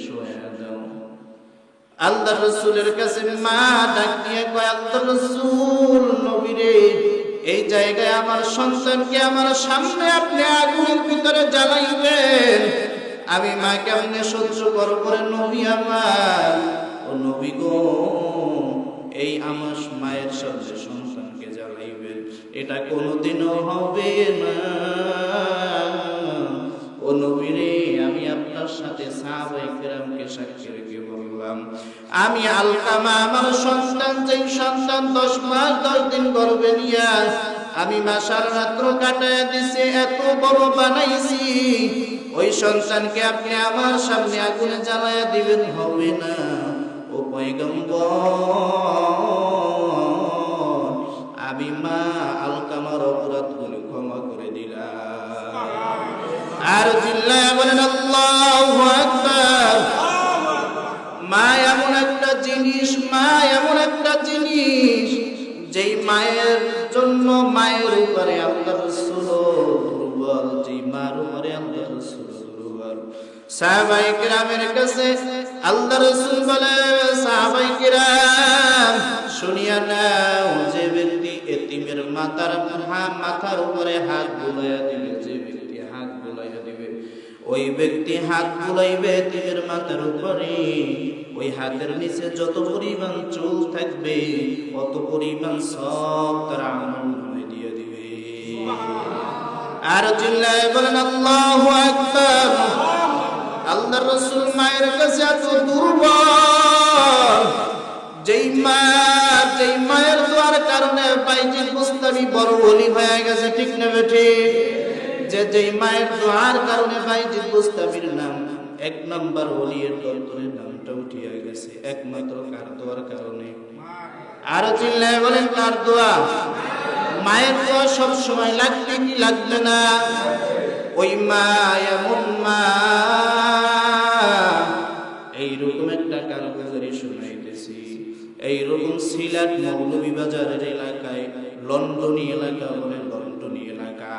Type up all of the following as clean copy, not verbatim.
শোয়া দাও। আল্লাহর রাসূলের কাছে মা ডাক দিয়ে কয়, আল্লাহর রাসূল নবী রে, এই জায়গায় আমার সন্তানকে আমার সামনে আপনি আগুনের ভিতরে জ্বালাইবেন, আমি মা কেমনে সহ্য করব রে নবী আমার। ও নবী গো, এই আমার মায়ের সামনে সন্তানকে জ্বালাইবেন, এটা কোনোদিনও হবে না। ও নবী রে, আমি আপনার সাথে সাহাবায়ে কেরামকে সাক্ষী রেখে বললাম, আমি আলকামা আমার সন্তান, যেই সন্তান 10 মাস 10 দিন গর্ভে নিয়া আমি মাসার রাত্র কাটায় দিছি, এত বড় বানাইছি, ওই সন্তানকে আপনি আমার সামনে আগুনে জ্বালায়া দিবেন, হবে না। ও পয়গম্বর, আমি মা আলকামার অপরাধগুলো ক্ষমা করে দিলাম। আর চিল্লায়া বলেন আল্লাহু আকবার। মা এমন একটা জিনিস, মা এমন একটা জিনিস, যেই মায়ের জন্য মায়ের উপরে আল্লাহর রাসূল দুর্বল, যেই মার উপরে আল্লাহর রাসূল দুর্বল। সাহাবায়ে কেরামের কাছে আল্লাহর রাসূল বলে, সাহাবায়ে কেরাম শুনিয়া নাও, যে ব্যক্তি এতিমের মাথার উপরে হাত বুলাইয়া দিবে, যে ব্যক্তি হাত বুলাইয়া দিবে, ওই ব্যক্তি হাত বুলাইবে এতিমের মাথার উপরে, ওই হাতের নিচে যত পরিমাণ চুল থাকবে অত পরিমাণ সব তার আমলনামায় দিয়ে দিবে। আর চিল্লায়ে বলেন আল্লাহু আকবার। আল্লাহর রাসূল মায়ের কাছে এত দুর্বল, যেই মায়ের দোয়ার কারণে বাইজিদ বুস্তামি বড় ওলি হয়ে গেছে, ঠিক না বেঠি? যেই মায়ের দোয়ার কারণে বাইজিদ বুস্তামির নাম 1 নম্বর ওলির দরবারের নামটা উঠিয়া গেছে, একমাত্র কার দোয়ার কারণে? আর চিল্লায়ে বলেন কার দোয়া? মায়ের দোয়া সব সময় লাগবে কি লাগবে না? ওই মা এমন মা, এইরকম একটা কারগুজারি শুনাইতেছি, এইরকম সিলেট মৌলভীবাজারের এলাকায়, লন্ডনী এলাকা বলে, লন্ডনী এলাকা,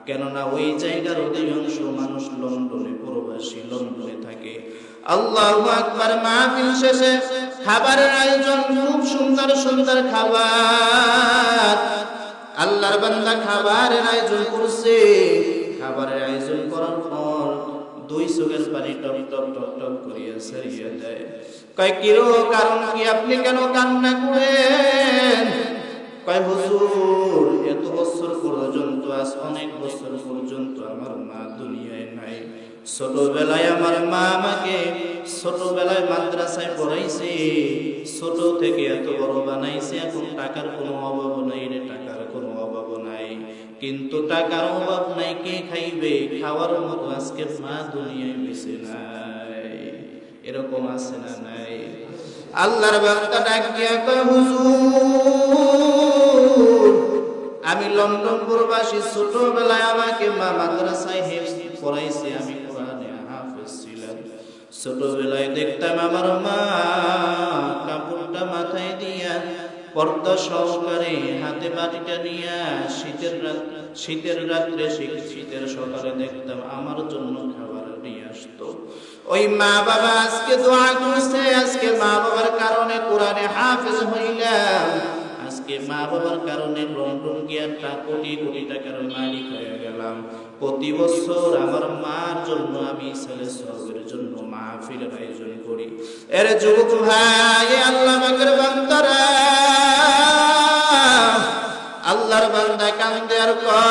কেননা ওই জায়গার অধিকাংশ মানুষ লন্ডনে প্রবাসী, লন্ডনে থাকে। আল্লাহু আকবার। মাহফিল শেষে খাবারের আয়োজন, খুব সুন্দর সুন্দর খাবার, আল্লাহর বান্দা খাবারের আয়োজন করছে। খাবারের আয়োজন করার পর 2 চোখের পানি টপ টপ টপ টপ করিয়া সারিয়া দেয়। কয় কিরো, কারণ কি, আপনি কেন কান্না করেন? কয় হুজুর, এত বছর পর্যন্ত, আজ অনেক বছর পর্যন্ত আমার মা দুনিয়ায় নাই। ছোটবেলায় আমার মা আমাকে ছোটবেলায় মাদ্রাসায় পড়াইছে, ছোট থেকে এত বড় বানাইছে। এখন টাকার কোনো অভাব নাই রে, টাকার কোনো অভাব নাই, কিন্তু টাকার অভাব নাই, কে খাইবে? খাওয়ার মতো আজকে মা দুনিয়ায় বেঁচে নাই। এরকম আছে না নাই? আল্লাহর বান্দা ডাক দিয়া কয়, হুজুর, আমি লন্ডন প্রবাসী, ছোটবেলায় আমাকে মা মাদ্রাসায় হিফজ পড়াইছে, আমি কোরআনে হাফেজ ছিলাম। ছোটবেলায় দেখতাম আমার মা কাপড়টা মাথায় দিয়া পর্দা সহকারে হাতে বাটিটা নিয়া শীতের রাত্রে শীতের সকালে দেখতাম আমার জন্য খাবার নিয়ে আসতো। ওই মা বাবা আজকে দোয়া করছে, আজকে মা বাবার কারণে কোরআনে হাফেজ হইলাম, আজকে মা বাবার কারণে লন্ডন গিয়া কোটি কোটি টাকার মালিক হয়ে গেলাম। প্রতি বছর আমার মার জন্য আমি ছেলে সবের জন্য মাহফিলের আয়োজন করি। এর যুবক ভাই, আল্লাহ পাকের বান্দারা, আল্লাহর বান্দা কান্দে আর কয়,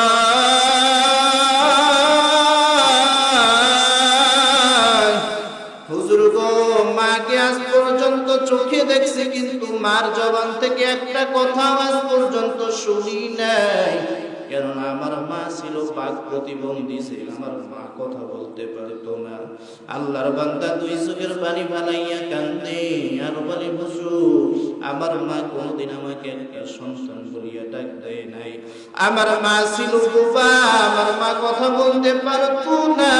হুজুর গো, মাকে আজ পর্যন্ত চোখে দেখছি, কিন্তু মার জবান থেকে একটা কথা আজ পর্যন্ত শুনি নাই। কেননা আমার মা ছিল বাক প্রতিবন্ধী, ছিল, আমার মা কথা বলতে পারতো না। আল্লাহর বান্দা 2 চোখের পানি ফালাইয়া কান্দে আর বলে, হুজুর, আমার মা কোনদিন আমাকে একটা সন্তান বলিয়া ডাক দেয় নাই। আমার মা ছিল বোবা, আমার মা কথা বলতে পারতো না।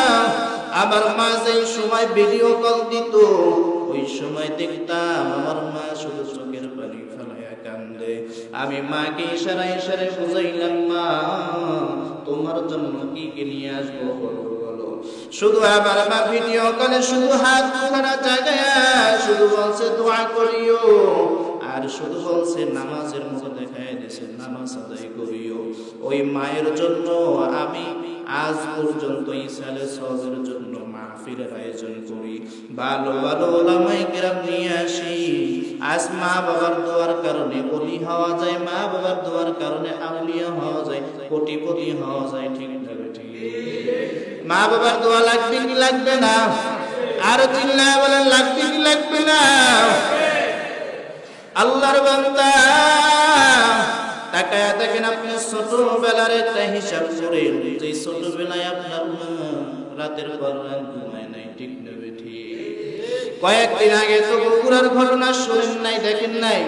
আমার মা যেই সময় ভিডিও কল দিত, ওই সময় দেখতাম আমার মা শুধু চোখের পানি ফেলাইয়া কান্দে। আমি মাকে ইশারায় ইশারায় বুঝাইলাম, মা তোমার জন্য কি নিয়ে আসবো বলো বলো। শুধু আমার মা ভিডিও কলে শুধু হাত দুখানা জায়গায় শুধু বলছে দোয়া করিও, আর শুধু বলছে নামাজের মতো দেখায় দিয়েছে নামাজ আদায় করিও। ওই মায়ের জন্য আমি আজ পর্যন্ত ইসালে সবের জন্য মাহফিলের আয়োজন করি, ভালো ভালো ওলামায়ে কেরাম নিয়ে আসি। আজ মা বাবার দোয়ার কারণে ওলি হওয়া যায়, মা বাবার দোয়ার কারণে আউলিয়া হওয়া যায়, কোটিপতি হওয়া যায়। ঠিক না ঠিক? মা বাবার দোয়া লাগবে কি লাগবে না? আর চিল্লায় বলেন লাগবে কি লাগবে না? আল্লাহর বান্দা তাকায়া দেখেন, আপনি ছোটবেলার একটা হিসাব করেন, যে ছোটবেলায় আপনার রাতের পর রাত ঘুমায় নাই। ঠিক না ঠিক? কয়েকদিন আগে তো বগুড়ার ঘটনা শুনেন নাই, দেখেন নাই,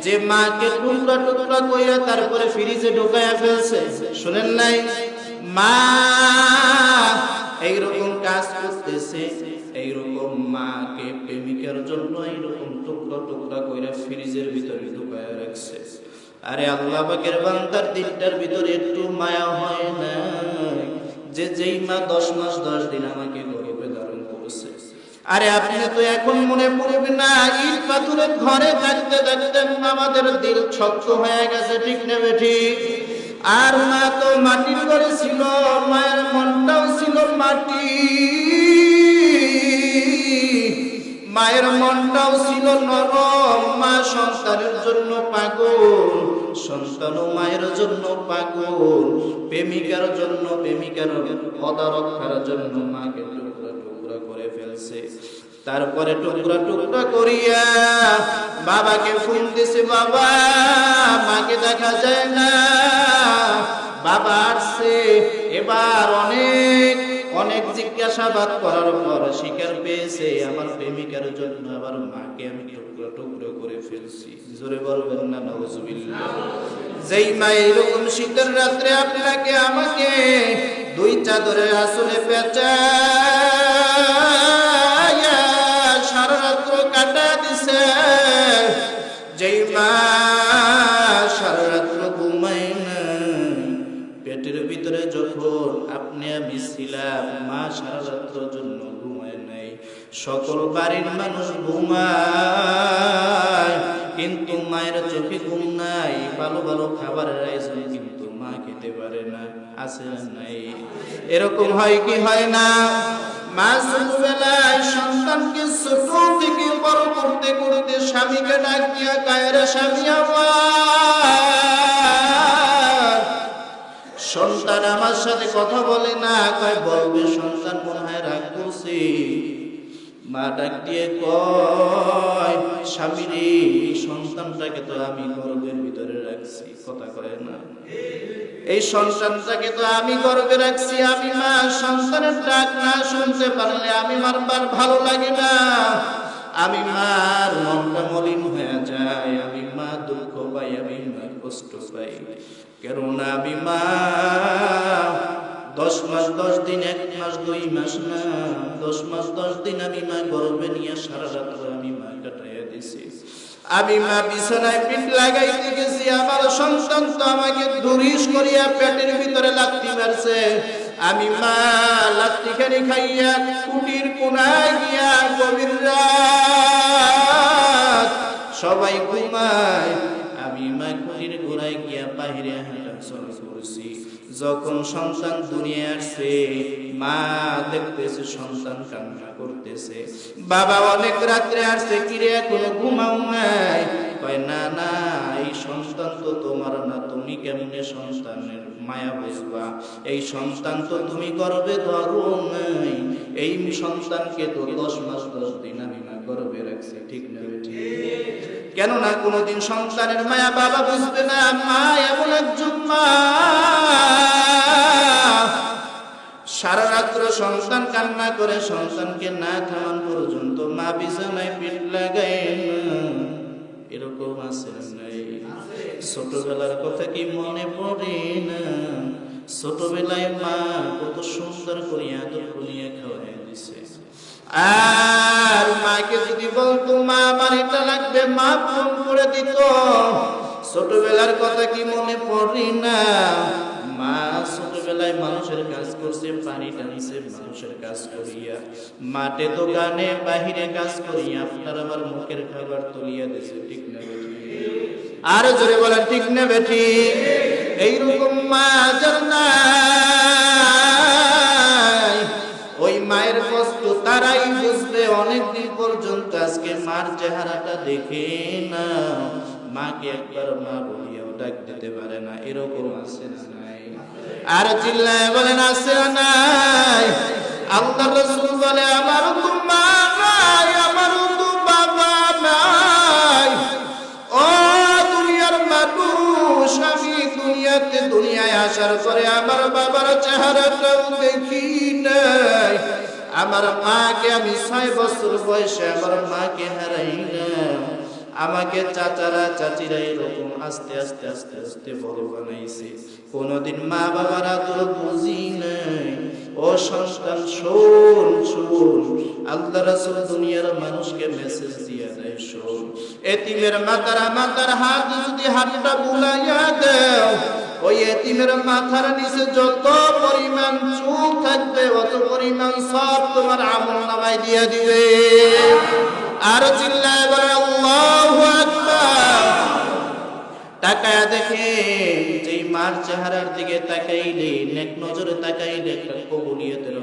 যে মাকে টুকরা টুকরা কইরা তারপরে ফ্রিজে ঢোকায়া ফেলছে, শুনেন নাই? মা এইরকম কাজ করতেছে, এইরকম মাকে প্রেমিকার জন্য এইরকম টুকরা টুকরা কইরা ফ্রিজের ভিতরে ঢুকায়া রাখছে। আরে আল্লাহ পাকের বান্দার দিনটার ভিতরে একটু মায়া হয় না, যে যেই মা 10 মাস 10 দিন আমাকে গর্ভে ধারণ করেছে। আরে আপনি তো এখন মনে পড়বে না, ইট পাথরের ঘরে থাকতে থাকতে আমাদের দিল শক্ত হয়ে গেছে। ঠিক না ঠিক? আর মা তো মাটির ঘরে ছিল, মায়ের মনটাও ছিল মাটি, মায়ের মনটাও ছিল নরম। মা সন্তানের জন্য পাগল, সন্তানও মায়ের জন্য পাগল। প্রেমিকার জন্য, প্রেমিকার পদা রক্ষার জন্য মাকে টুকরা টুকরা করে ফেলছে। তারপরে টুকরা টুকরা করিয়া বাবাকে ফোন দিছে, বাবা মাকে দেখা যায় না। বাবা আসছে, এবার অনেক অনেক জিজ্ঞাসাবাদ করার পর স্বীকার পেয়েছে, আমার প্রেমিকার জন্য আবার মাকে আমি টুকরো টুকরো করে ফেলছি। জোরে বলবেন না নাউজুবিল্লাহ। যেই মা এরকম শীতের রাত্রে আপনাকে আমাকে 2 চাদরে আসলে পেঁচায়া সারা রাত্র কাটা দিছে, যেই মা সারা রাত্র ঘুমায় না, পেটের ভিতরে যখন আপনি আমি ছিলাম, মা সারা রাত্রের জন্য ঘুমায় নাই। সকল বাড়ির মানুষ ঘুমায়, কিন্তু মায়ের চোখে ঘুম নাই। ভালো ভালো খাবারের আয়োজন কিন্তু মা খেতে পারে না। আছে নাই? এরকম হয় কি হয় না? মা ছোটবেলায় সন্তানকে ছোট থেকে বড় করতে করতে স্বামীকে ডাক দিয়া কায়ের স্বামী আমার, সন্তান আমার সাথে কথা বলে না। কয় বলবে, সন্তান মনে হয় রাগ করছে। মা ডাক দিয়ে কয়, স্বামী রে, সন্তানটাকে তো আমি গর্ভের ভিতরে রাখছি। কথা কয় না? এই সন্তানটাকে তো আমি গর্ভে রাখছি। আমি মা সন্তানের ডাক না শুনতে পারলে আমি মারবার ভালো লাগে না। আমি মার মনটা মলিন হয়ে যায়, আমি মা দুঃখ পাই, আমি মা কষ্ট পাই। কেননা আমি মা 10 মাস 10 দিন, 1 মাস 2 মাস না, 10 মাস 10 দিন আমি মা গর্ভে নিয়ে সারা রাত আমি মা কাটাইয়া দিছি। আমি মা বিছানায় পিঠ লাগাইতে গেছি, আমার সন্তান তো আমাকে ধরিস করিয়া পেটের ভিতরে লাথি মারছে। আমি মা লাথিখানি খাইয়া কুটির কোনায় গিয়া গভীর রাত সবাই ঘুমায়, আমি মা কুটির গোড়ায় গিয়া বাহিরে হাঁটা চলা করছি। যখন সন্তান দুনিয়া আসছে, মা দেখতেছে সন্তান কান্না করতেছে। বাবা অনেক রাত্রে আসছে, কিরে এখনো ঘুমাও নাই? কয় না না, এই সন্তান তো তোমার না, তুমি কেমনে সন্তানের মায়া বুঝবা? এই সন্তান তো তুমি গর্ভে ধরো নাই, এই সন্তানকে তো 10 মাস 10 দিন আমি মা গর্ভে রাখছি। ঠিক না ঠিক? কেননা কোনদিন সন্তানের মায়া বাবা বুঝবে না। মা এমন একজন মা, সারা রাত্র সন্তান কান্না করে, সন্তানকে না খাওয়ান পর্যন্ত মা বিছানায় পিঠ লাগায় না। এরকম আছে নাই? ছোটবেলার কথা কি মনে পড়ে না? ছোটবেলায় মা কত সুন্দর করে আদর করিয়া খাওয়াই দিছে। আর মাকে যদি বলতো মা আমার এটা লাগবে, মা ফোন করে দিত। ছোটবেলার কথা কি মনে পড়ে না? মা ছোটবেলা বেলায় মানুষের কাজ করছে, পানি টানছে মানুষের কাজ করিয়া, মাঠে দোকানে বাহিরে কাজ করিয়া আপনার আমার মুখের খাবার তুলিয়া দিছে, ঠিক না বেটি? আর জোরে বলেন ঠিক না বেটি? এইরকম মা যার নাই, ওই মায়ের কষ্ট তারাই বুঝবে অনেকদিন পর্যন্ত। আজকে মার চেহারাটা দেখে না, মাকে একবার মা বলিয়াও ডাক দিতে পারে না, এরকম আছে না নাই? আর চিল্লায় বলেন আছে না নাই? আল্লাহর রাসূল বলে আমার তো মা নাই, আমার তো বাবা নাই। ও দুনিয়ার মানুষ, আমি দুনিয়ায় আসার পরে আমার বাবার চেহারাটাও দেখি নাই। আমার মাকে আমি 6 বছর বয়সে আমার মাকে হারাই না। আমাকে চাচারা চাচিরা এরকম আস্তে আস্তে আস্তে আস্তে বড় বানাইছে। কোনদিন মা বাবার আদর বুঝি নাই। ও সন্তান শোন শোন, আল্লাহ রাসূল দুনিয়ার মানুষকে মেসেজ দিয়ে দেয়, শোন এতিমের মাথার হাত যদি হাতটা বুলাইয়া দাও, ওই এতিমের মাথার নিচে যত পরিমাণ চুল থাকবে অত পরিমাণ সব তোমার আমলনামায় দিয়ে দিবে। আর চিল্লায় বলে আল্লাহু আকবার। তাকায়া দেখে যেই মার চেহারার দিকে তাকাইলে, নেক নজরে তাকাইলে একটা কবুলিয়তের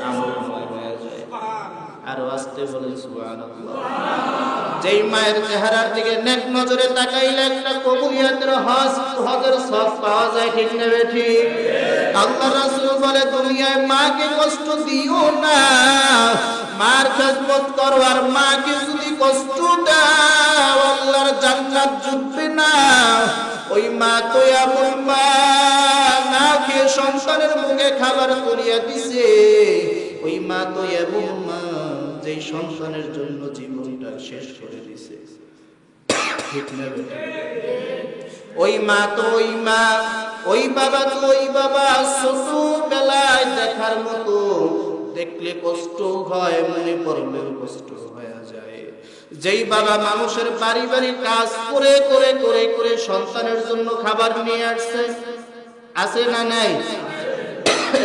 আমল হয়ে যায়। আর আস্তে বলেন সুবহানাল্লাহ। যেই মায়ের চেহারার দিকে নেক নজরে তাকাইলে একটা কবুলিয়তের হজের সব পাওয়া যায়, ঠিক না বেঠি? আল্লাহ রাসূল বলে দুনিয়ায় মাকে কষ্ট দিও না, মার খেদমত করো। আর মাকে যদি কষ্ট দাও আল্লাহর জান্নাত জুটবে না। ওই মা তো এমন মা, না খেয়ে সন্তানের মুখে খাবার তুলিয়া দিছে। ওই মা তো এমন মা যেই সন্তানের জন্য জীবনটা শেষ করে দিছে, ঠিক না? ওই মা তো ওই মা, ওই বাবা তো ওই বাবা। ছোটবেলায় দেখার মতো, দেখলে কষ্ট হয়, মনে পড়লেও কষ্ট হয়ে যায়। যেই বাবা মানুষের বাড়ি বাড়ি কাজ করে করে করে করে সন্তানের জন্য খাবার নিয়ে আসছে, আছে না নাই?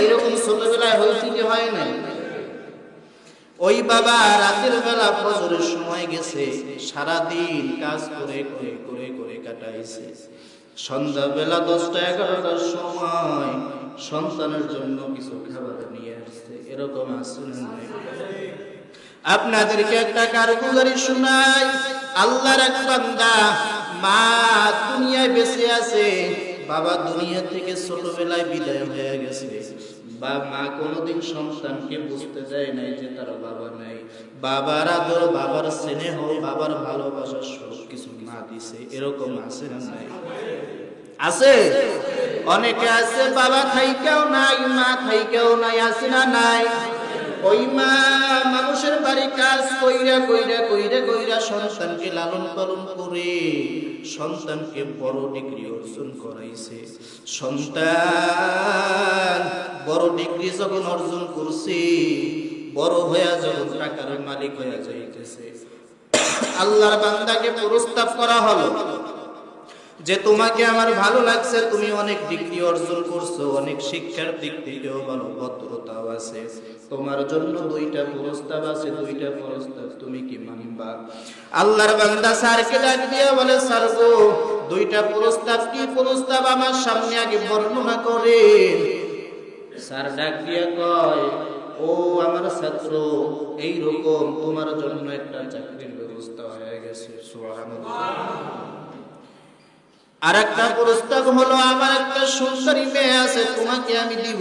এইরকম ছোটবেলায় হয়েছে কি হয় নাই? ওই বাবা রাতের বেলা ফজরের সময় গেছে, সারাদিন কাজ করে করে করে করে কাটাইছে। সন্ধ্যাবেলা 10টা-11টার সময় সন্তানের জন্য কিছু খাবার নিয়ে আসছে, এরকম আছে না নাই? আপনাদেরকে একটা কারগুজারি শোনাই। আল্লাহর এক বান্দা, মা দুনিয়ায় বেঁচে আছে, বাবা দুনিয়া থেকে ছোটবেলায় বিদায় হয়ে গেছে। বা মা কোনোদিন সন্তানকে বুঝতে দেয় নাই যে তার বাবা নাই। বাবার আদর, বাবার স্নেহ, বাবার ভালোবাসা সব কিছু মা দিছে, এরকম আছে না নাই? আছে। অনেকে আছে বাবা থাইকেও নাই, মা থাইকেও নাই, আছে না নাই? ওই মা মানুষের বাড়ি কাজ কইরা কইরা কইরা কইরা সন্তানকে লালন পালন করে সন্তানকে বড় ডিগ্রি অর্জন করাইছে। সন্তান বড় ডিগ্রি যখন অর্জন করছে, বড় হয়ে যখন টাকার মালিক হয়ে যাইতেছে, আল্লাহর বান্দাকে প্রস্তাব করা হলো যে তোমাকে আমার ভালো লাগছে, তুমি অনেক ডিগ্রি অর্জন করছো, অনেক শিক্ষার দিক থেকেও ভালো, ভদ্রতাও আছে, তোমার জন্য 2টা প্রস্তাব আছে, 2টা প্রস্তাব তুমি কি মানবা? আল্লাহর বান্দা স্যারকে ডাক দিয়া বলে, স্যার গো 2টা প্রস্তাব, কি প্রস্তাব আমার সামনে আগে বর্ণনা করে। স্যার ডাক দিয়া কয়, ও আমার ছাত্র, এই রকম তোমার জন্য একটা চাকরির ব্যবস্থা হয়ে গেছে। সুবহানাল্লাহ। আর একটা প্রস্তাব হলো, আমার একটা সুন্দরী মেয়ে আছে, তোমাকে আমি দিব,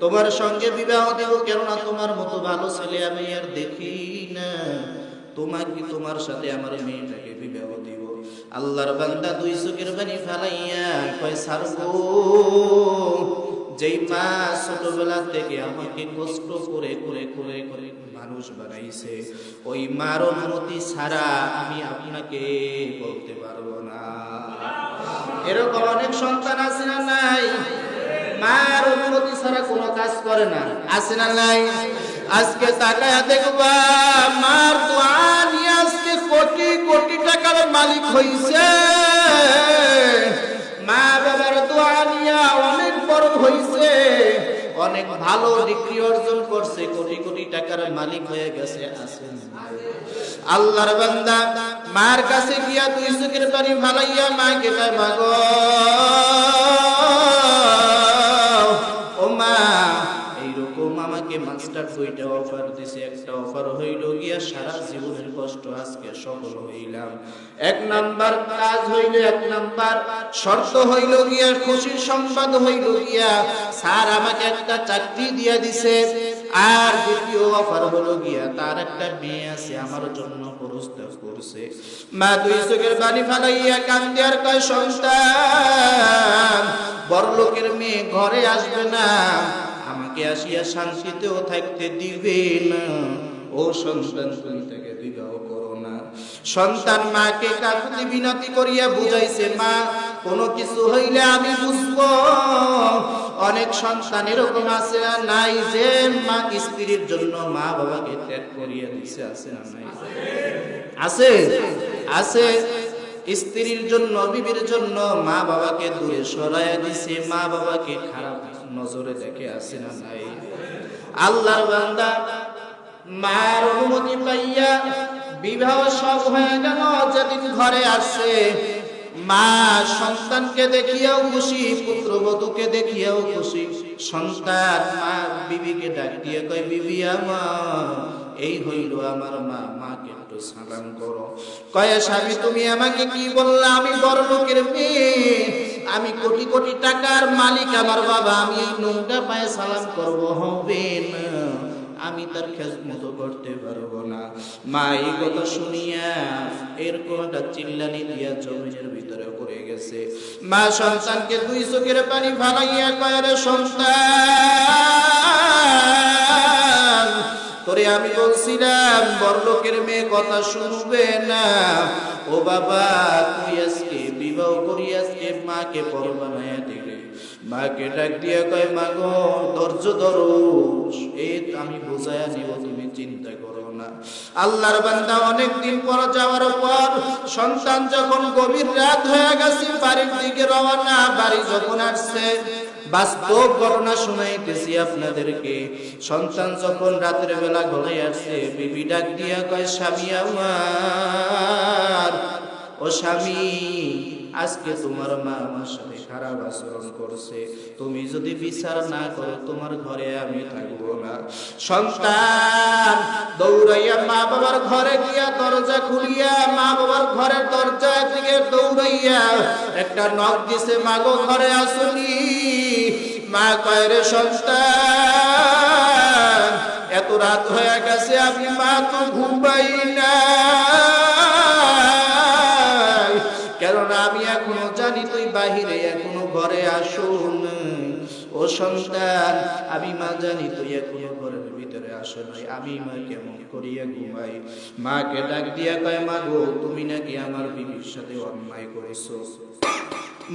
তোমার সঙ্গে বিবাহ দেব, কেননা তোমার মতো ভালো ছেলে আমি আর দেখি না, তোমাকে তোমার সাথে আমার মেয়েটাকে বিবাহ দিব। আল্লাহর বান্দা 2 চোখের পানি ফেলাইয়া কয়, স্যার গো, যেই মা ছোটবেলা থেকে আমাকে কষ্ট করে করে করে করে মানুষ বানাইছে, ওই মার অনুমতি ছাড়া আমি আপনাকে বলতে পারবো না। এরকম অনেক সন্তান আছে না নাই? মার অনুমতি ছাড়া কোনো কাজ করে না, আছে না নাই? আজকে তাকায়া দেখবা, মার দোয়া নিয়ে আজকে কোটি কোটি টাকার মালিক হইছে। মা বাবার দোয়া নিয়ে অনেক বড় হয়েছে, অনেক ভালো ডিগ্রি অর্জন করছে, কোটি কোটি টাকার মালিক হয়ে গেছে, আছে আল্লাহর বান্দা মার কাছে গিয়া দুই চোখের পানি ফালাইয়া মাকে কয় মা গো, ও মা এইরকম আমাকে মাস্টার দুইটা অফার দিছে, একটা অফার হইল গিয়া সারা জীবনের কষ্ট আজকে সফল হইলাম। এক নাম্বার কাজ হইল, এক নাম্বার শর্ত হইল গিয়া, খুশির সংবাদ হইল গিয়া স্যার আমাকে একটা চাকরি দিয়া দিছে, আর দ্বিতীয় অফার হলো গিয়া তার একটা মেয়ে আছে আমার জন্য প্রস্তাব করছে। মা দুই চোখের পানি ফালাইয়া কান্দে আর কয় সন্তান, বড়লোকের মেয়ে ঘরে আসবে না, আমাকে আসিয়া শান্তিতেও থাকতে দিবে না, ও সন্তান তুমি তাকে বিবাহ করো না। সন্তান মাকে কাকুতি বিনতি করিয়া বুঝাইছে, মা কোনো কিছু হইলে আমি বুঝবো। অনেক সন্তান এরকম আছে না নাই, যে মা স্ত্রীর জন্য মা বাবাকে ত্যাগ করিয়া দিছে, আছে না নাই? আছে, আছে। স্ত্রীর জন্য, বিবির জন্য মা বাবাকে দূরে সরাইয়া দিছে, মা বাবাকে খারাপ নজরে দেখে, আছে না নাই? আল্লাহর বান্দা মায়ের অনুমতি পাইয়া বিবাহ সব হয়ে গেল। যেদিন ঘরে আসছে, মা সন্তানকে দেখিয়াও খুশি, পুত্রবধূকে দেখিয়াও খুশি। সন্তান মা বিবিকে ডাক দিয়ে কয়, বিবি আমার এই হইল আমার মা, মাকে একটু সালাম করো। কয় স্বামী তুমি আমাকে কি বললা? আমি বড় লোকের মেয়ে, আমি কোটি কোটি টাকার মালিক আমার বাবা, আমি এই নোংরা পায়ে সালাম করব? হবে না, আমি তার খেদমত করতে পারবো না। মা এই কথা শুনিয়া এরকম একটা চিল্লানি দিয়া জমিনের ভিতরে পড়ে গেছে। মা সন্তানকে দুই চোখের পানি ফালাইয়া কয়, রে সন্তান, তোরে আমি বলছিলাম বড়লোকের মেয়ে কথা শুনবে না। ও বাবা, তুই আজকে বিবাহ করি, আজকে মাকে পর বানাইয়া দিলে। মাকে ডাক দিয়ে কয়, মা গো ধৈর্য ধরো, এই আমি বুঝাইয়া নিব, তুমি চিন্তা করো না। আল্লাহর বান্দা অনেকদিন পর যাওয়ার পর সন্তান যখন গভীর রাত হয়ে গেছে, বাড়ির দিকে রওনা। বাড়ি যখন আসছে, বাস্তব ঘটনা শুনাইতেছি আপনাদেরকে। সন্তান যখন রাতের বেলা ঘরে আসছে, বিবি ডাক দিয়া কয়, স্বামী আমার, ও স্বামী, আজকে তোমার মা আমার সাথে খারাপ আচরণ করছে, তুমি যদি বিচার না করো তোমার ঘরে আমি থাকবো না। সন্তান দৌড়াইয়া মা বাবার ঘরে গিয়া দরজা খুলিয়া মা বাবার ঘরের দরজা থেকে দৌড়াইয়া একটা নক দিছে, মা গো ঘরে আসুনি। মা কয়, রে সন্তান, এত রাত হয়ে গেছে, আমি মা তো ঘুমাই না, কেননা আমি এখনো জানি তুই বাহিরে, এখনো ঘরে আসুন। ও সন্তান, আমি মা জানি তুই এখনো ঘরের ভিতরে আসো নাই, আমি মা কেমন করিয়া ঘুমাই। মাকে ডাক দিয়া কয়, মা গো তুমি নাকি আমার বিবির সাথে অন্যায় করেছো।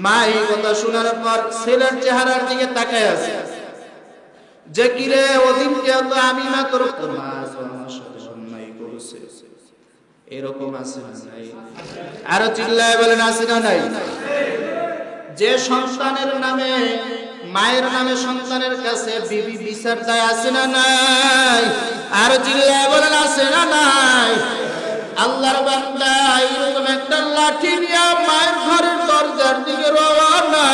মা এই কথা শোনার পর ছেলের চেহারার দিকে তাকায় আছে, যে কিরে ওদিনকে তো আমি মা তোর মা আমার সাথে অন্যায় করেছে। এরকম আছে না নাই? আরো চিল্লায় বলেন, আছে না নাই? যে সন্তানের নামে, মায়ের নামে সন্তানের কাছে বিবি বিচার দেয়, আছে না নাই? আরো চিল্লায় বলেন, আছে না নাই? আল্লাহর বান্দা এরকম একটা লাঠি নিয়ে মায়ের ঘরের দরজার দিকে রওনা।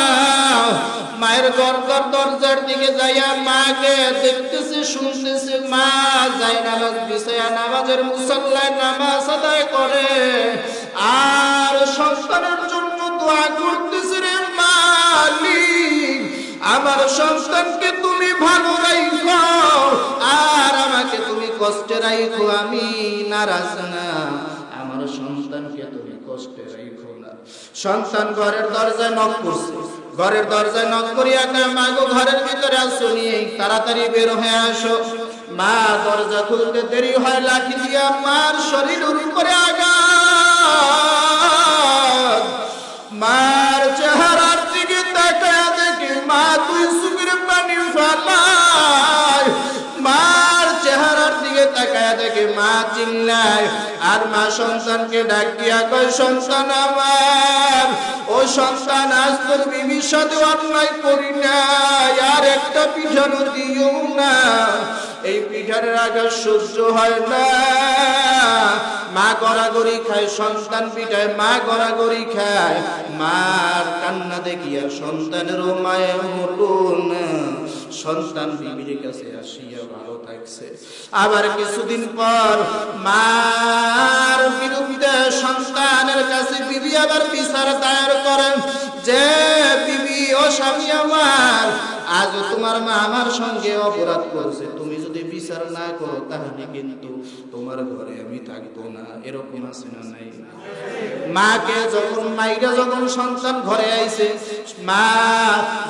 মায়ের ঘর দরজার দিকে যাইয়া মাকে দেখতেছে, শুনতেছে, মা যায় নামাজ বিছায়া নামাজের মুসল্লায় নামাজ আদায় করে, আর সন্তানের জন্য দোয়া করতেছে, রে মালিক আমার সন্তানকে তুমি ভালো রাখো, আর আমাকে তুমি কষ্টে রাখো, আমি নারাজ না, আমার সন্তানকে তুমি কষ্টে রাখো না। সন্তান ঘরের দরজায় নক করছে, ঘরের দরজায় নক করিয়া কয়, মা গো ঘরের ভিতরে আসো, নিয়ে তাড়াতাড়ি বের হয়ে আসো। মা দরজা খুলতে দেরি হয়, লাঠি দিয়া মার শরীরের উপরে আঘাত। মার চেহারার দিকে তাকায় দেখি মা দুই চোখের পানি ফেলায়। মার চেহারার দিকে তাকায় দেখি ডাকে মা চিল্লায়, আর মা সন্তানকে ডাক দিয়া কয় সন্তান আমার, ও সন্তান আজ তোর বিবির সাথে অন্যায় করি না, আর একটা পিঠানো দিও না, এই পিঠানের আঘাত সহ্য হয় না। মা গড়াগড়ি খায়, সন্তান পিঠায়, মা গড়াগড়ি খায়। মার কান্না দেখিয়া সন্তানেরও মায়া হলো না, সন্তান বিবির কাছে আসিয়া ভালো থাকছে। আবার কিছুদিন পর মার বিরুদ্ধে সন্তানের কাছে বিবি আবার বিচার দায়ের করেন যে বিবি ও স্বামী আমার, আজ তোমার মা আমার সঙ্গে অপরাধ করেছে, তুমি যদি বিচার না করো তাহলে কিন্তু তোমার ঘরে আমি থাকবো না। এরকম আছে না নাই? মাকে যখন মাইরা যখন সন্তান ঘরে আইছে, মা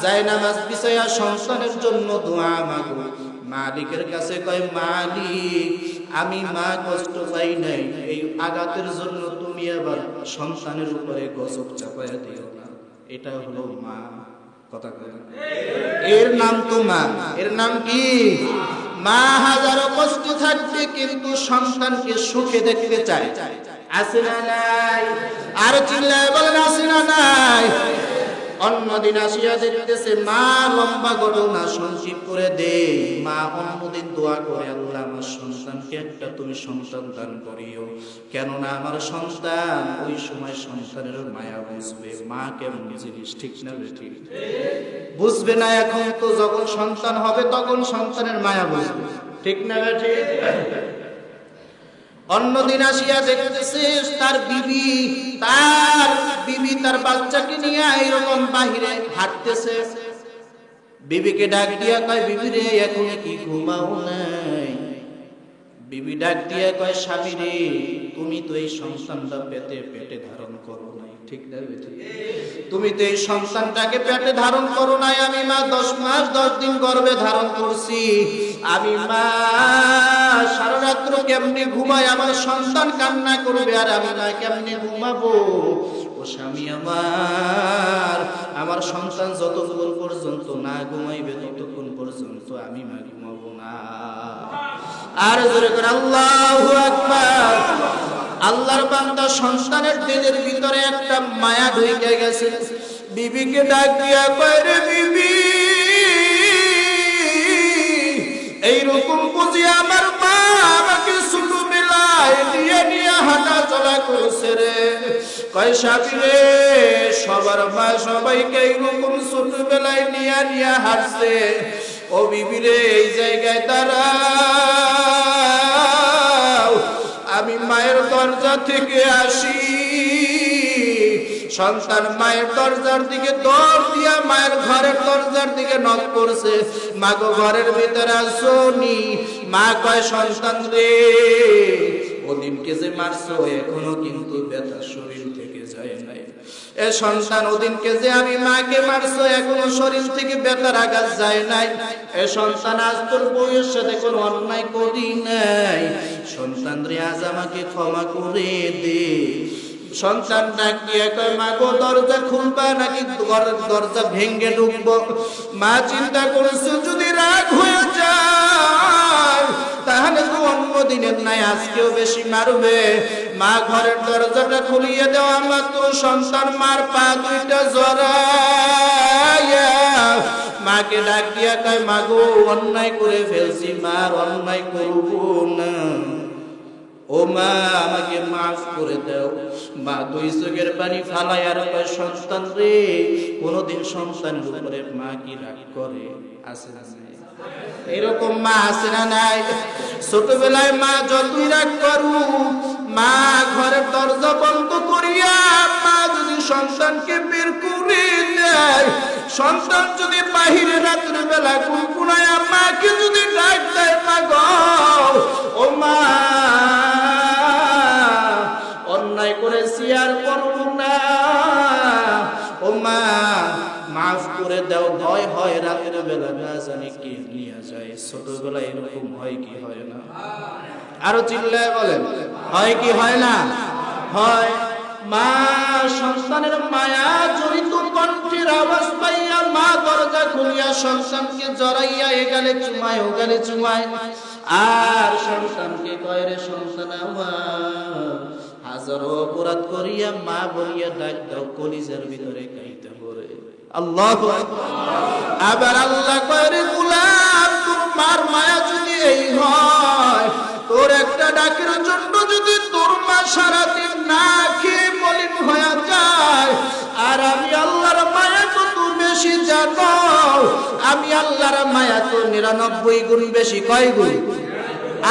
যায় নামাজ বিছাইয়া সন্তানের জন্য দোয়া মাগো, মালিকের কাছে কয় মালিক আমি মা কষ্ট পাই নাই, এই আঘাতের জন্য তুমি আবার সন্তানের উপরে গজব চাপাইয়া দিও না। এটা হলো মা। কথা কয় এর নাম তো মা। এর নাম কি? মা হাজারো কষ্ট থাকবে কিন্তু সন্তানকে সুখে দেখতে চায়। আছে না নাই? আর চিল্লায় বলেন আছে না নাই? অন্যদিন আসিয়া দেখতেছে মা লম্বা ঘটনা সংক্ষিপ্ত করে দে। মা অন্যদিন দোয়া করে, আল্লাহ আমার সন্তানকে একটা তুমি সন্তান দান করিও, কেননা আমার সন্তান ওই সময় সন্তানের মায়া বুঝবে। মা কেমন জিনিস, ঠিক না বেঠিক? বুঝবে না এখন, তো যখন সন্তান হবে তখন সন্তানের মায়া বুঝবে, ঠিক না বেঠিক? অন্যদিন আসিয়া দেখতেছে তার বিবি তার বাচ্চাকে নিয়ে এরকম বাহিরে হাঁটতেছে। বিবিকে ডাক দিয়া কয় বিবি রে এখন কি ঘুমাও নাই? বিবি ডাক দিয়া কয় স্বামী রে তুমি তো এই সন্তানটা পেটে ধারণ করো নাই, ঠিক না বেঠিক? তুমি তো এই সন্তানটাকে পেটে ধারণ করো নাই, আমি মা 10 মাস 10 দিন গর্ভে ধারণ করছি। আমি মা সারা রাত্র কেমনে ঘুমাই, আমার সন্তান কান্না করবে আর আমি মা কেমনে ঘুমাবো? ও স্বামী আমার সন্তান যতক্ষণ পর্যন্ত না ঘুমাইবে ততক্ষণ পর্যন্ত আমি মা ঘুমাবো না। আর জোরে করে আল্লাহু আকবার। আল্লাহর বান্দা সন্তানের দিলের ভিতরে একটা মায়া ঢুকে গেছে। বিবিকে ডাক দিয়া কয় রে বিবি, এইরকম বুঝি আমার মা আমাকে ছোটবেলায় নিয়ে হাঁটা চলা করছে রে। কয় স্বামী রে সবার মা সবাইকে এইরকম ছোটবেলায় নিয়ে হাঁটছে। ও বিবি রে এই জায়গায় দাঁড়াও, আমি মায়ের দরজা থেকে আসি। সন্তান মায়ের দরজার দিকে দৌড় দিয়া মায়ের ঘরের দরজার দিকে নক করছে, মা গো ঘরের ভিতরে আসোনি? মা কয় সন্তান রে ওদিনকে যে মারছো এখনো কিন্তু ব্যথা শরীর থেকে যায় নাই। এ সন্তান ওদিনকে যে আমি মাকে মারছো এখনো শরীর থেকে ব্যথার আঘাত যায় নাই। এ সন্তান আজ তোর বউয়ের সাথে কোনো অন্যায় করি নাই, সন্তান রে আজ আমাকে ক্ষমা করে দে। সন্তান ডাক দিয়ে কয় মা গো দরজা খুলবা নাকি ঘরের দরজা ভেঙে ঢুকবো? মা চিন্তা করছে যদি রাগ হয়ে যায় তাহলে তো অন্য দিনের নাই আজকেও বেশি মারবে। মা ঘরের দরজাটা খুলিয়ে দেওয়া মাত্র সন্তান মার পা দুইটা জড়াইয়া মাকে ডাক দিয়া কয় মা গো অন্যায় করে ফেলছি, মার অন্যায় করব না, ও মা আমাকে মাফ করে দাও। মা দুই চোখের পানি ফালাই আর কয় সন্তান রে কোনদিন সন্তানের উপরে মা কি রাগ করে? আছে না নাই? এরকম মা আছে না নাই? ছোটবেলায় মা যতই রাগ করুক, মা ঘরের দরজা বন্ধ করিয়া মা যদি সন্তানকে বের করে দেয়, সন্তান যদি বাহিরে রাত্রে বেলা কুনকুনায় মাকে যদি ডাক দেয় মা গো ও মা অন্যায় করেছি আর করব না, ও মা মাফ করে দাও, ভয় হয় রাতের বেলা না জানি কে নিয়ে যায়। ছোটবেলায় এরকম হয় কি হয় না? আরো চিল্লায় বলেন হয় কি হয় না? হয়। মা সন্তানের মায়া জড়িত কণ্ঠের আওয়াজ পাইয়া মা দরজা খুলিয়া সন্তানকে জড়াইয়া এগালে চুমায় ওগালে চুমায়। আর সন্তানকে কয় রে সন্তান আমার, হাজারো অপরাধ করিয়া মা বলিয়া ডাক দাও, কলিজার ভিতরে কাইতে পড়ে। আল্লাহু আকবার। আবার আল্লাহ কয় রে গোলাম, তোর মার মায়া যদি এই হয়, তোর একটা ডাকের জন্য যদি তোর মা সারাদিন না খেয়ে মলিন হয়ে যায়, আর আমি আল্লাহর মায়া কত বেশি জানো, আমি আল্লাহর মায়া তো 99 গুণ বেশি। কয় গুণ?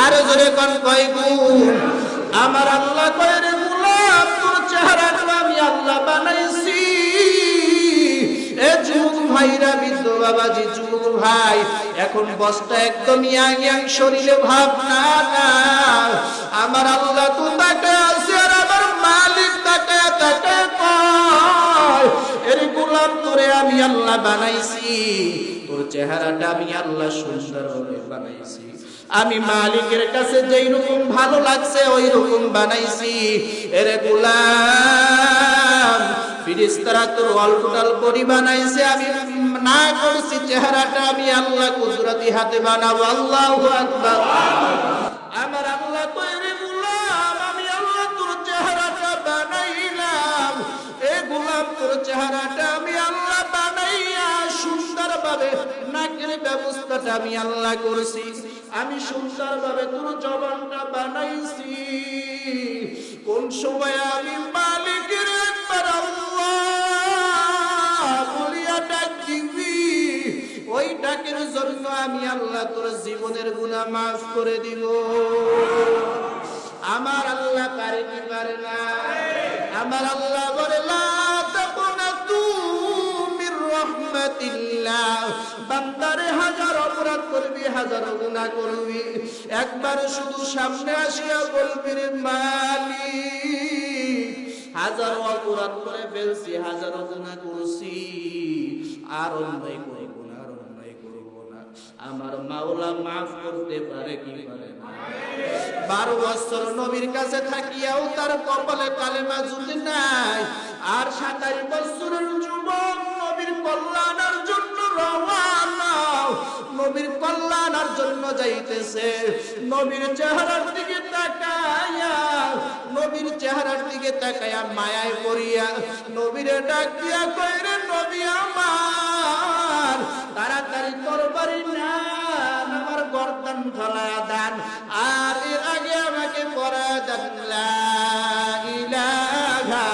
আরো জোরে কোন কয় গুণ? আমার আল্লাহ কয় রে গোলাম, তোর চেহারাটা আমি আল্লাহ বানাইছি। এ যুবক ভাইরা, বৃদ্ধ বাবাজি, যুবক ভাই, এখন বস্তা একদম ইয়াং শরীরে ভাব না, আমার আল্লাহ তো তাকায় আছে, আর আমার মালিক তাকায় কয়, এর গোলাম তোরে আমি আল্লাহ বানাইছি, তোর চেহারাটা আমি আল্লাহ সুন্দরভাবে বানাইছি, আমি মালিকের কাছে যেই রকম ভালো লাগছে ওই রকম বানাইছি। এর গোলাম, ফিরিস্তারা তোর অলটোটাল করি বানাইছে, আমি না করছি, চেহারাটা আমি আল্লাহ কুদরতি হাতে বানাবো। আল্লাহু আকবার। আমার আল্লাহ কয় রে গোলাম, আমি আল্লাহ তোর চেহারাটা বানাইলাম। এ গোলাম, তোর চেহারাটা আমি আল্লাহ বানাইয়া সুন্দরভাবে নাকের ব্যবস্থাটা আমি আল্লাহ করছি, আমি সুন্দরভাবে তোর জবানটা বানাইছি। কোন সময় আমি মালিকের একবার আল্লাহ বলিয়া ডাক দিবি, ওই ডাকের জন্য আমি আল্লাহ তোর জীবনের গুনাহ মাফ করে দিব। আমার আল্লাহ পারে কি পারে না? আমার আল্লাহ বলে লা তাকুনাতু মির রাহমাতিল্লাহ, বান্দারে হাজার অপরাধ করবি, হাজার গুনাহ করবি, একবার শুধু সামনে আসিয়া বলবি রে মালিক, হাজার অপরাধ করে ফেলছি, হাজার গুনাহ করছি, আর অন্যায় করব না, আর অন্যায় করব না, আমার মাওলা মাফ করতে পারে কি পারে না? 12 বছর নবীর কাছে থাকিয়াও তার কপালে কালেমা জুটে নাই, আর 27 বছরের যুবক নবীর কল্যাণের জন্য রওনা, নবীর কল্যাণের জন্য যাইতেছে, নবীর চেহারার দিকে তাকায়া, নবীর চেহারার দিকে তাকায়া মায়ায় পড়িয়া নবীরে ডাক দিয়া কয় রে নবী আমার, তাড়াতাড়ি তরবারি না আমার গর্দান ফলায়া দেন, আর এর আগে আমাকে পড়া দেন লা ইলাহা।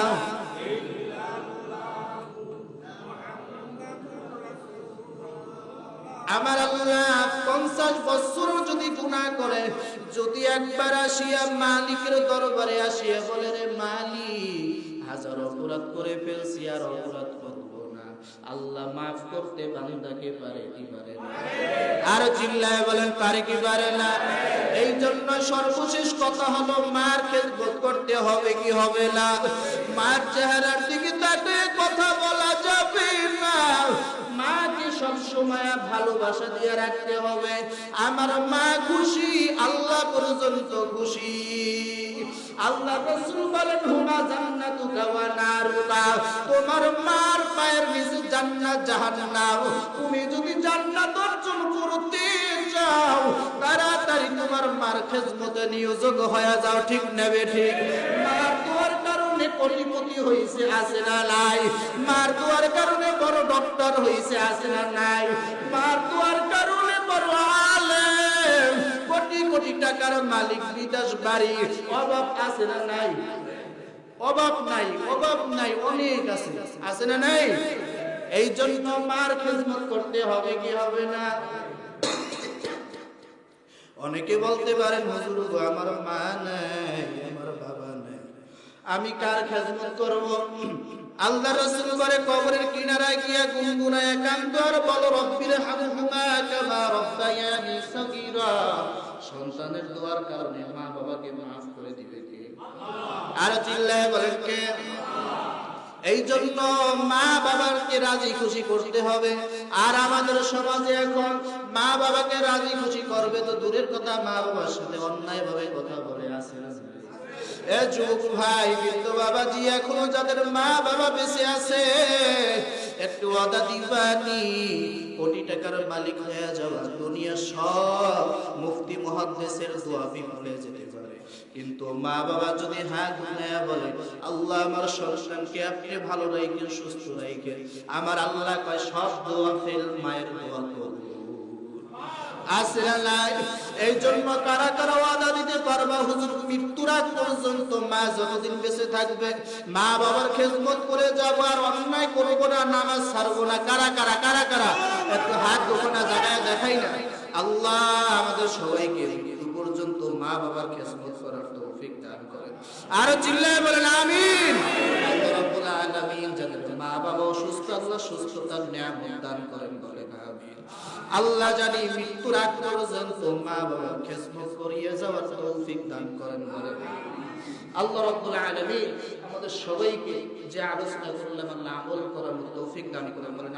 আমার আল্লাহ 50 বছর যদি গুনাহ করে, যদি একবার আসিয়া মালিকের দরবারে আসিয়া বলে রে মালিক, হাজার অপরাধ করে ফেলছি, আর অপরাধ করব না, আল্লাহ মাফ করতে বান্দাকে পারে কি পারে না? আর চিল্লায় বলেন পারে কি পারে না? এই জন্য সর্বশেষ কথা হলো, মার খেদমত করতে হবে কি হবে না? মার চেহারার দিকে তাকিয়ে কথা বলা যাবে না, মাকে সব সময় ভালোবাসা দিয়ে রাখতে হবে। আমার মা খুশি, আল্লাহ পর্যন্ত খুশি। আল্লাহ রাসূল বলেন হুমা জান্নাতুকা ওয়া নারুকা, তোমার মার পায়ের নিচে জান্নাত জাহান্নাম। তুমি যদি জান্নাত অর্জন করতে চাও, তাড়াতাড়ি তোমার মার খেদমতে নিয়োজিত হয়ে যাও। ঠিক নেবে ঠিক? মার দোয়ার কারণে কোটিপতি হইছে, আছে না নাই? মার দোয়ার কারণে বড় ডক্টর হইছে, আছে না নাই? মার দোয়ার কারণে বড় আলেম, কোটি কোটি টাকার মালিক, বিদেশ বাড়ি, অভাব আছে না নাই? অভাব নাই, অভাব নাই, অনেক আছে, আছে না নাই? এই জন্য মার খেদমত করতে হবে কি হবে না? অনেকে বলতে পারেন হুজুর গো আমার মা নাই, আমার বাবা নাই, আমি কার খেদমত করব? আল্লাহ রাসূল বলে কবরের কিনারায় গিয়া গুনগুনায় কাঁদো আর বলো রব্বির হামহুমা কামা রাব্বায়ানি সগীরা। সন্তানের দোয়ার কারণে মা বাবাকে মাফ করে দিবে কে? আর চিল্লায় বলেন কে? এই জন্য মা বাবাকে রাজি খুশি করতে হবে। আর আমাদের সমাজে এখন মা বাবাকে রাজি খুশি করবে তো দূরের কথা, মা বাবার সাথে অন্যায় ভাবে কথা বলে আছে না? এ যুবক ভাই, বৃদ্ধ বাবাজি, এখনো যাদের মা বাবা বেঁচে আছে, একটু ওয়াদা দিবানি, কোটি টাকার মালিক হয়ে যাওয়া, দুনিয়া সব মুফতি মুহাদ্দিসের দোয়া বিফলে যেতে পারে, কিন্তু মা বাবা যদি হাত উঠায়া বলে আল্লাহ আমার সন্তানকে আপনি ভালো রাখেন, সুস্থ রাখেন, আমার আল্লাহ কয় সব দোয়া ফেল, মায়ের দোয়া কবুল। এই জন্য কারা কারা ওয়াদা দিতে পারবা হুজুর মৃত্যুর আগ পর্যন্ত মা যতদিন বেঁচে থাকবে মা বাবার খেদমত করে যাবো, আর অন্যায় করবো না, নামাজ ছাড়বো না? কারা কারা কারা কারা একটু হাত গোপনা জায়গায় দেখাই না। আল্লাহ আমাদের সবাইকে মৃত্যু পর্যন্ত মা বাবার খেদমত করার তৌফিক দান করেন। আর চিল্লায় বলেন আমিন। আল্লাহ রাব্বুল আলামিন যাদের মা বাবা অসুস্থ, আল্লাহ সুস্থতার নিয়ামত দান করেন, বলেন আমিন। আল্লাহ জানি মৃত্যুর আগ পর্যন্ত মা বাবার খেদমত করিয়ে যাওয়ার তৌফিক দান করেন, বলেন আল্লাহ রাব্বুল আলামিন আমাদের সবাইকে যে আলোচনা করলাম আল্লাহ আমল করার তৌফিক দান করেন, বলেন।